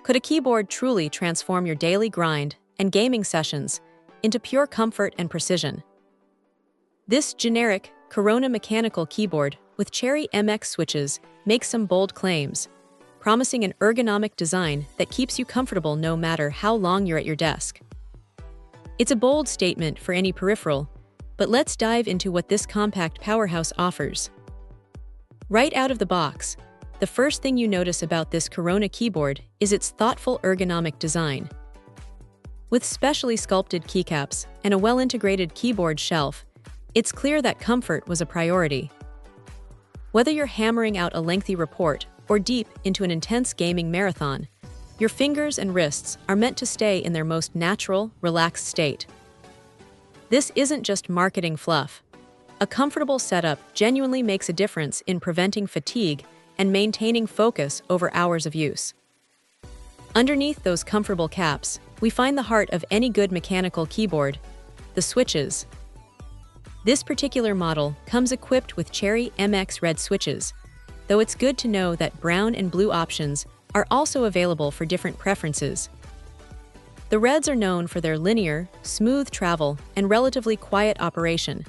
Could a keyboard truly transform your daily grind and gaming sessions into pure comfort and precision? This generic Corona mechanical keyboard with Cherry MX switches makes some bold claims, promising an ergonomic design that keeps you comfortable no matter how long you're at your desk. It's a bold statement for any peripheral, but let's dive into what this compact powerhouse offers. Right out of the box, the first thing you notice about this Corona keyboard is its thoughtful ergonomic design. With specially sculpted keycaps and a well-integrated keyboard shelf, it's clear that comfort was a priority. Whether you're hammering out a lengthy report or deep into an intense gaming marathon, your fingers and wrists are meant to stay in their most natural, relaxed state. This isn't just marketing fluff. A comfortable setup genuinely makes a difference in preventing fatigue and maintaining focus over hours of use. Underneath those comfortable caps, we find the heart of any good mechanical keyboard: the switches. This particular model comes equipped with Cherry MX red switches, though it's good to know that brown and blue options are also available for different preferences. The reds are known for their linear, smooth travel and relatively quiet operation,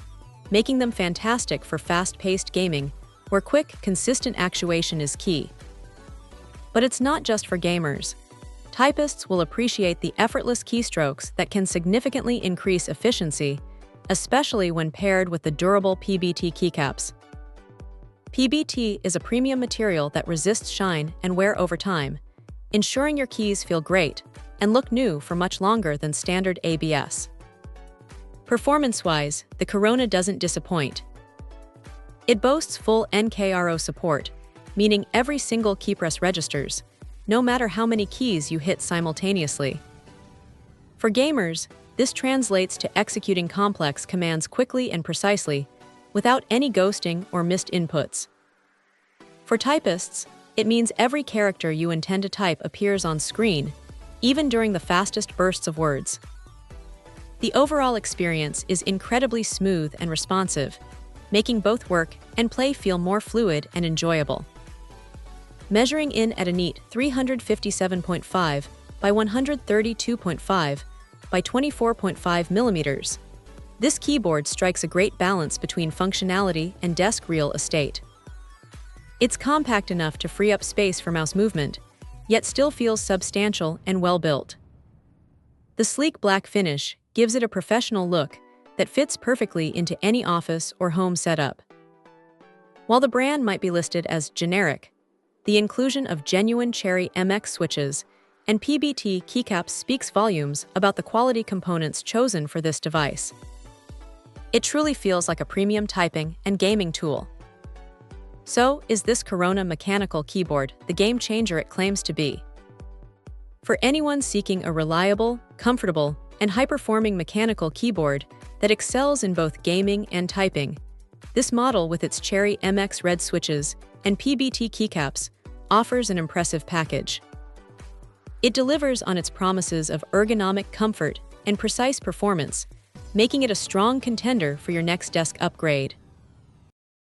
making them fantastic for fast-paced gaming, where quick, consistent actuation is key. But it's not just for gamers. Typists will appreciate the effortless keystrokes that can significantly increase efficiency, especially when paired with the durable PBT keycaps. PBT is a premium material that resists shine and wear over time, ensuring your keys feel great and look new for much longer than standard ABS. Performance-wise, the Corona doesn't disappoint. It boasts full NKRO support, meaning every single keypress registers, no matter how many keys you hit simultaneously. For gamers, this translates to executing complex commands quickly and precisely, without any ghosting or missed inputs. For typists, it means every character you intend to type appears on screen, even during the fastest bursts of words. The overall experience is incredibly smooth and responsive, making both work and play feel more fluid and enjoyable. Measuring in at a neat 357.5 by 132.5 by 24.5 millimeters, this keyboard strikes a great balance between functionality and desk real estate. It's compact enough to free up space for mouse movement, yet still feels substantial and well-built. The sleek black finish gives it a professional look that fits perfectly into any office or home setup. While the brand might be listed as generic, the inclusion of genuine Cherry MX switches and PBT keycaps speaks volumes about the quality components chosen for this device. It truly feels like a premium typing and gaming tool. So, is this Corona mechanical keyboard the game changer it claims to be? For anyone seeking a reliable, comfortable, and high-performing mechanical keyboard that excels in both gaming and typing, this model with its Cherry MX red switches and PBT keycaps offers an impressive package. It delivers on its promises of ergonomic comfort and precise performance, making it a strong contender for your next desk upgrade.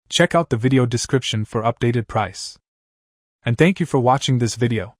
Check out the video description for updated price. And thank you for watching this video.